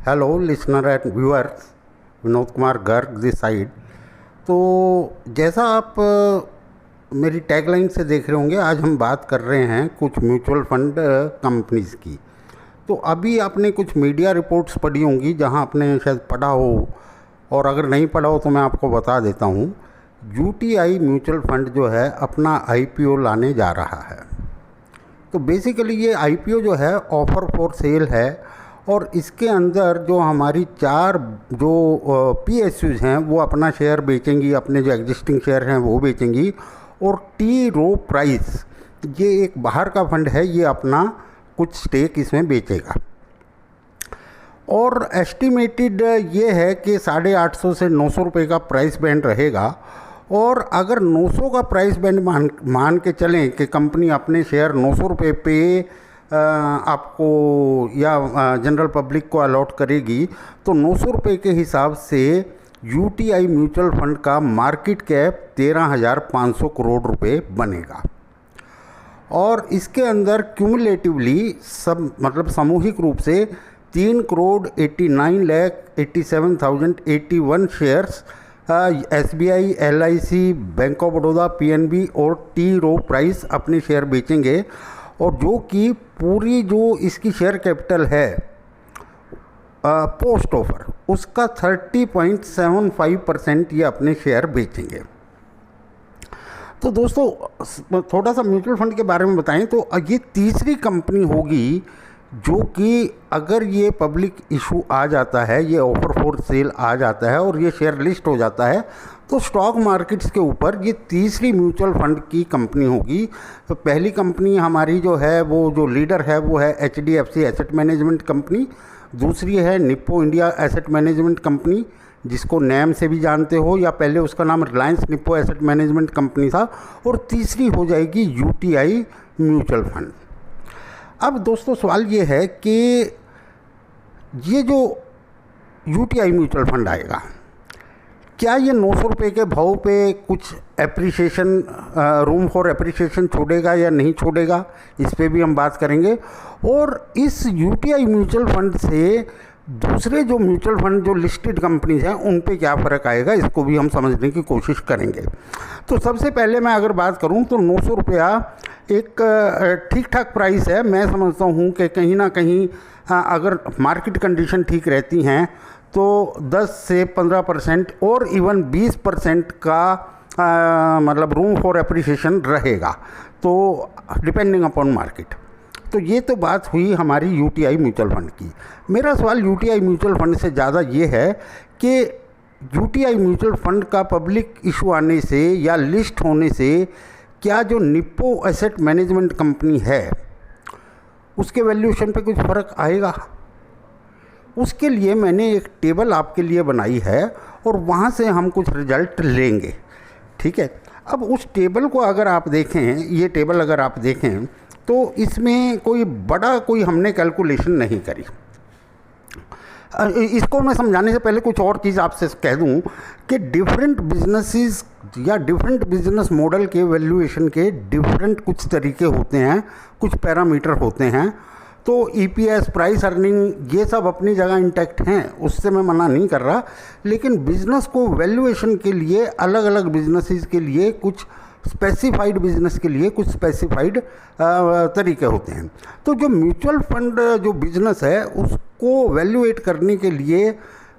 Hello listener and viewers, Vinod Kumar Garg this side. तो जैसा आप मेरी टैगलाइन से देख रहे होंगे, आज हम बात कर रहे हैं कुछ म्यूचुअल फंड कंपनीज़ की। तो अभी आपने कुछ मीडिया रिपोर्ट्स पढ़ी होंगी जहां आपने शायद पढ़ा हो, और अगर नहीं पढ़ा हो तो मैं आपको बता देता हूं। यूटीआई म्यूचुअल फंड जो है अपना आईपीओ लाने जा रहा है। तो बेसिकली ये आईपीओ जो है ऑफ़र फॉर सेल है, और इसके अंदर जो हमारी चार जो पीएसयूज़ हैं वो अपना शेयर बेचेंगी, अपने जो एग्जिस्टिंग शेयर हैं वो बेचेंगी, और टी रो प्राइस, ये एक बाहर का फंड है, ये अपना कुछ स्टेक इसमें बेचेगा। और एस्टिमेटेड ये है कि 850 से 900 रुपये का प्राइस बैंड रहेगा। और अगर 900 का प्राइस बैंड मान के चलें कि कंपनी अपने शेयर 900 रुपये पे आपको या जनरल पब्लिक को अलॉट करेगी, तो 900 रुपये के हिसाब से यूटीआई म्यूचुअल फंड का मार्केट कैप 13,500 करोड़ रुपए बनेगा। और इसके अंदर क्यूमुलेटिवली सामूहिक रूप से 3,89,87,081 shares SBI, LIC, bank of Baroda, PNB और टी रो प्राइस अपने शेयर बेचेंगे। और जो कि पूरी जो इसकी शेयर कैपिटल है पोस्ट ऑफर, उसका 30.75% ये अपने शेयर बेचेंगे। तो दोस्तों थोड़ा सा म्यूचुअल फंड के बारे में बताएं तो ये तीसरी कंपनी होगी जो कि अगर ये पब्लिक इशू आ जाता है, ये ऑफर फॉर सेल आ जाता है और ये शेयर लिस्ट हो जाता है, तो स्टॉक मार्केट्स के ऊपर ये तीसरी म्यूचुअल फंड की कंपनी होगी। तो पहली कंपनी हमारी जो है, वो जो लीडर है वो है एचडीएफसी एसेट मैनेजमेंट कंपनी, दूसरी है Nippon India asset management company, जिसको नैम से भी जानते हो, या पहले उसका नाम Reliance Nippon asset management company था, और तीसरी हो जाएगी यूटीआई म्यूचुअल फंड। अब दोस्तों सवाल ये है कि ये जो यूटीआई म्यूचुअल फंड आएगा, क्या ये 900 रुपये के भाव पे कुछ एप्रिसिएशन, रूम फॉर एप्रिसिएशन छोड़ेगा या नहीं छोड़ेगा, इस पे भी हम बात करेंगे। और इस यूटीआई म्यूचुअल फंड से दूसरे जो म्यूचुअल फंड जो लिस्टेड कंपनीज हैं उन पे क्या फ़र्क आएगा, इसको भी हम समझने की कोशिश करेंगे। तो सबसे पहले मैं अगर बात करूं तो 900 रुपया एक ठीक ठाक प्राइस है। मैं समझता हूं कि कहीं ना कहीं अगर मार्केट कंडीशन ठीक रहती हैं तो 10 से 15% और इवन 20% का मतलब रूम फॉर एप्रिसिएशन रहेगा, तो डिपेंडिंग अपॉन मार्केट। तो ये तो बात हुई हमारी यूटीआई म्यूचुअल फंड की। मेरा सवाल यूटीआई म्यूचुअल फंड से ज़्यादा ये है कि यूटीआई म्यूचुअल फंड का पब्लिक इशू आने से या लिस्ट होने से क्या जो निप्पो एसेट मैनेजमेंट कंपनी है उसके वैल्यूएशन पे कुछ फ़र्क आएगा? उसके लिए मैंने एक टेबल आपके लिए बनाई है और वहाँ से हम कुछ रिजल्ट लेंगे, ठीक है। अब उस टेबल को अगर आप देखें, ये टेबल अगर आप देखें तो इसमें कोई हमने कैलकुलेशन नहीं करी। इसको मैं समझाने से पहले कुछ और चीज़ आपसे कह दूं कि डिफरेंट बिजनेसेस या डिफरेंट बिजनेस मॉडल के वैल्यूएशन के डिफरेंट कुछ तरीके होते हैं, कुछ पैरामीटर होते हैं। तो ईपीएस, प्राइस अर्निंग, ये सब अपनी जगह इंटैक्ट हैं, उससे मैं मना नहीं कर रहा, लेकिन बिज़नेस को वैल्यूएशन के लिए अलग अलग बिजनेसेस के लिए कुछ स्पेसिफाइड, बिजनेस के लिए कुछ स्पेसिफाइड तरीके होते हैं। तो जो म्यूचुअल फंड जो बिजनेस है उसको वैल्यूएट करने के लिए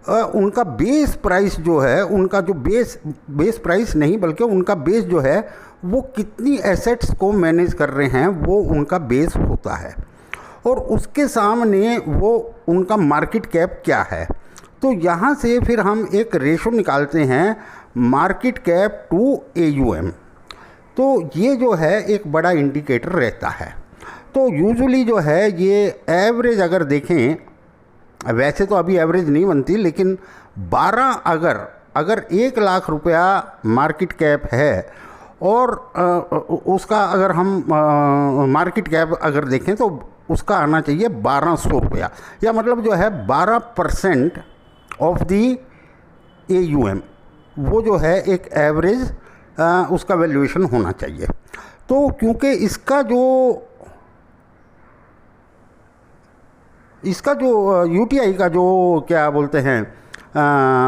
उनका बेस प्राइस जो है, उनका जो बेस प्राइस नहीं बल्कि उनका बेस जो है वो कितनी एसेट्स को मैनेज कर रहे हैं वो उनका बेस होता है, और उसके सामने वो उनका मार्केट कैप क्या है। तो यहाँ से फिर हम एक रेशो निकालते हैं, मार्केट कैप टू AUM। तो ये जो है एक बड़ा इंडिकेटर रहता है। तो यूजुअली जो है ये एवरेज अगर देखें, वैसे तो अभी एवरेज नहीं बनती, लेकिन 12 अगर 1 लाख रुपया मार्केट कैप है और उसका अगर हम मार्केट कैप अगर देखें तो उसका आना चाहिए 1200 रुपया, या मतलब जो है 12% ऑफ दी AUM, वो जो है एक एवरेज उसका वैल्यूएशन होना चाहिए। तो क्योंकि इसका जो इसका जो यूटीआई का जो क्या बोलते हैं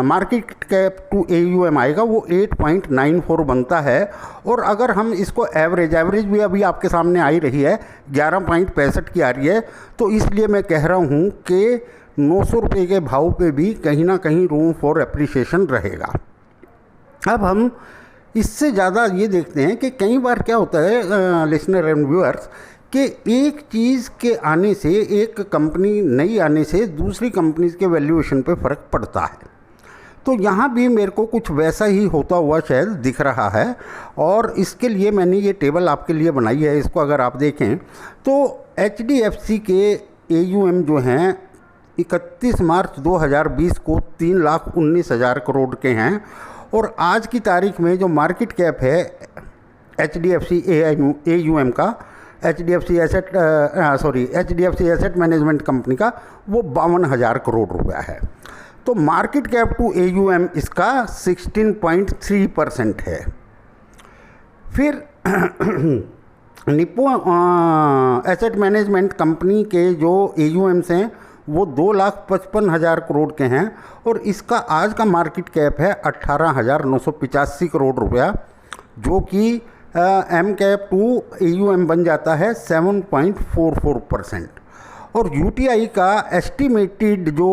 मार्केट कैप टू एयूएम आएगा वो 8.94 बनता है। और अगर हम इसको एवरेज भी अभी आपके सामने आई रही है 11.65 की आ रही है, तो इसलिए मैं कह रहा हूँ कि 900 रुपये के भाव पे भी कहीं ना कहीं रूम फॉर एप्रिसिएशन रहेगा। अब हम इससे ज़्यादा ये देखते हैं कि कई बार क्या होता है लिसनर एंड व्यूअर्स कि एक चीज़ के आने से, एक कंपनी नई आने से दूसरी कंपनीज़ के वैल्यूएशन पे फ़र्क पड़ता है। तो यहाँ भी मेरे को कुछ वैसा ही होता हुआ शायद दिख रहा है, और इसके लिए मैंने ये टेबल आपके लिए बनाई है। इसको अगर आप देखें तो HDFC के AUM जो हैं 31 मार्च 2020 को 3,19,000 करोड़ के हैं, और आज की तारीख में जो मार्केट कैप है HDFC AUM का, HDFC एसेट मैनेजमेंट कंपनी का, वो 52,000 करोड़ रुपया है। तो मार्केट कैप टू AUM इसका 16.3% है। फिर निप्पो एसेट मैनेजमेंट कंपनी के जो AUMs हैं वो 2,55,000 करोड़ के हैं, और इसका आज का मार्केट कैप है 18,985 करोड़ रुपया, जो कि एम कैप टू AUM बन जाता है 7.44%। और UTI का एस्टिमेटेड जो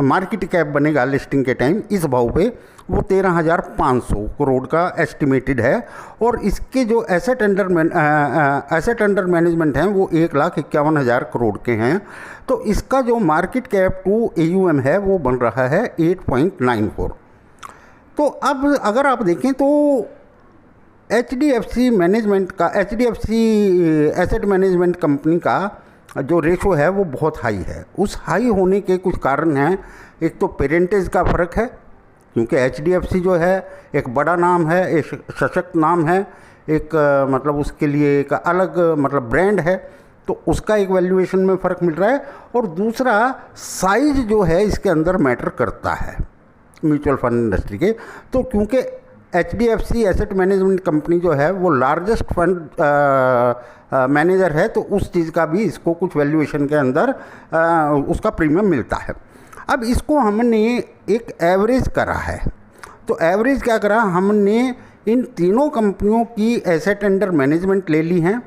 मार्केट कैप बनेगा लिस्टिंग के टाइम इस भाव पे वो 13,500 करोड़ का एस्टिमेटेड है, और इसके जो एसेट अंडर मैनेजमेंट हैं वो 1,51,000 करोड़ के हैं। तो इसका जो मार्केट कैप टू AUM है वो बन रहा है 8.94। तो अब अगर आप देखें तो HDFC एसेट मैनेजमेंट कंपनी का जो रेशो है वो बहुत हाई है। उस हाई होने के कुछ कारण हैं। एक तो पेरेंटेज का फ़र्क है, क्योंकि HDFC जो है एक बड़ा नाम है, एक सशक्त नाम है, एक मतलब उसके लिए एक अलग मतलब ब्रांड है, तो उसका एक वैल्यूएशन में फ़र्क मिल रहा है। और दूसरा साइज़ जो है इसके अंदर मैटर करता है म्यूचुअल फंड इंडस्ट्री के। तो क्योंकि HDFC एसेट मैनेजमेंट कंपनी जो है वो लार्जेस्ट फंड मैनेजर है, तो उस चीज़ का भी इसको कुछ वैल्यूएशन के अंदर उसका प्रीमियम मिलता है। अब इसको हमने एक एवरेज करा है। तो एवरेज क्या करा, हमने इन तीनों कंपनियों की एसेट अंडर मैनेजमेंट ले ली हैं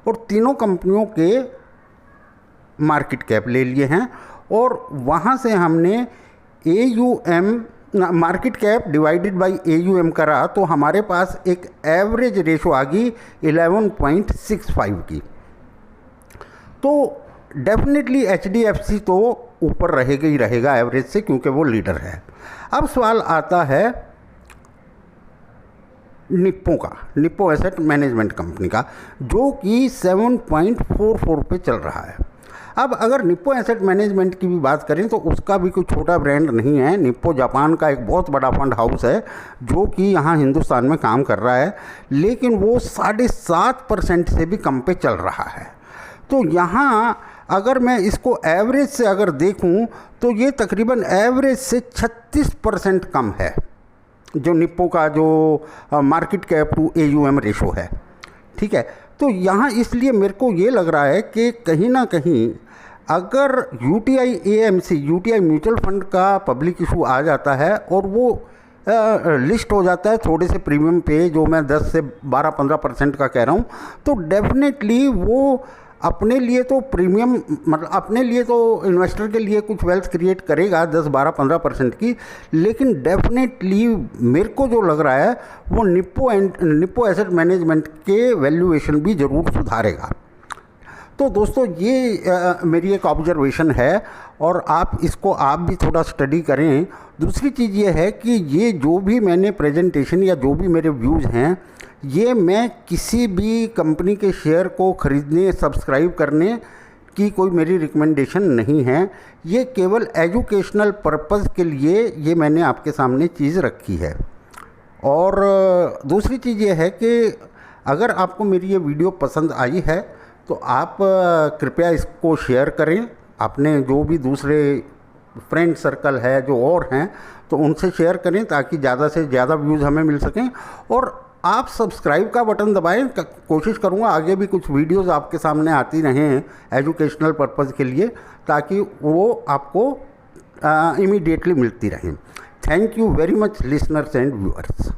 और तीनों कंपनियों के मार्केट कैप ले लिए हैं, और वहाँ से हमने AUM market cap divided by AUM करा, तो हमारे पास एक एवरेज रेशो आ गई 11.65 की। तो डेफिनेटली HDFC तो ऊपर रहेगा ही रहेगा एवरेज से, क्योंकि वो लीडर है। अब सवाल आता है निप्पो एसेट मैनेजमेंट कंपनी का, जो कि 7.44 पे चल रहा है। अब अगर निप्पो एसेट मैनेजमेंट की भी बात करें तो उसका भी कोई छोटा ब्रांड नहीं है। निप्पो जापान का एक बहुत बड़ा फंड हाउस है जो कि यहाँ हिंदुस्तान में काम कर रहा है, लेकिन वो 7.5% से भी कम पे चल रहा है। तो यहाँ अगर मैं इसको एवरेज से अगर देखूँ तो ये तकरीबन एवरेज से 36% कम है, जो निप्पो का जो market cap to AUM ratio है। ठीक है, तो यहाँ इसलिए मेरे को ये लग रहा है कि कहीं ना कहीं अगर यूटीआई म्यूचुअल फंड का पब्लिक इशू आ जाता है और वो लिस्ट हो जाता है थोड़े से प्रीमियम पे, जो मैं 10 से 12-15% का कह रहा हूँ, तो डेफिनेटली वो अपने लिए तो प्रीमियम मतलब अपने लिए तो इन्वेस्टर के लिए कुछ वेल्थ क्रिएट करेगा 10-12-15% की, लेकिन डेफिनेटली मेरे को जो लग रहा है वो निप्पो एसेट मैनेजमेंट के वैल्यूएशन भी ज़रूर सुधारेगा। तो दोस्तों ये मेरी एक ऑब्जर्वेशन है और आप इसको आप भी थोड़ा स्टडी करें। दूसरी चीज़ ये है कि ये जो भी मैंने प्रेजेंटेशन या जो भी मेरे व्यूज़ हैं, ये मैं किसी भी कंपनी के शेयर को ख़रीदने सब्सक्राइब करने की कोई मेरी रिकमेंडेशन नहीं है। ये केवल एजुकेशनल पर्पज़ के लिए ये मैंने आपके सामने चीज़ रखी है। और दूसरी चीज़ ये है कि अगर आपको मेरी ये वीडियो पसंद आई है तो आप कृपया इसको शेयर करें, अपने जो भी दूसरे फ्रेंड सर्कल है जो और हैं तो उनसे शेयर करें, ताकि ज़्यादा से ज़्यादा व्यूज़ हमें मिल सकें। और आप सब्सक्राइब का बटन दबाएं। कोशिश करूँगा आगे भी कुछ वीडियोस आपके सामने आती रहें एजुकेशनल पर्पज़ के लिए, ताकि वो आपको इमीडिएटली मिलती रहें। Thank you very much listeners and viewers.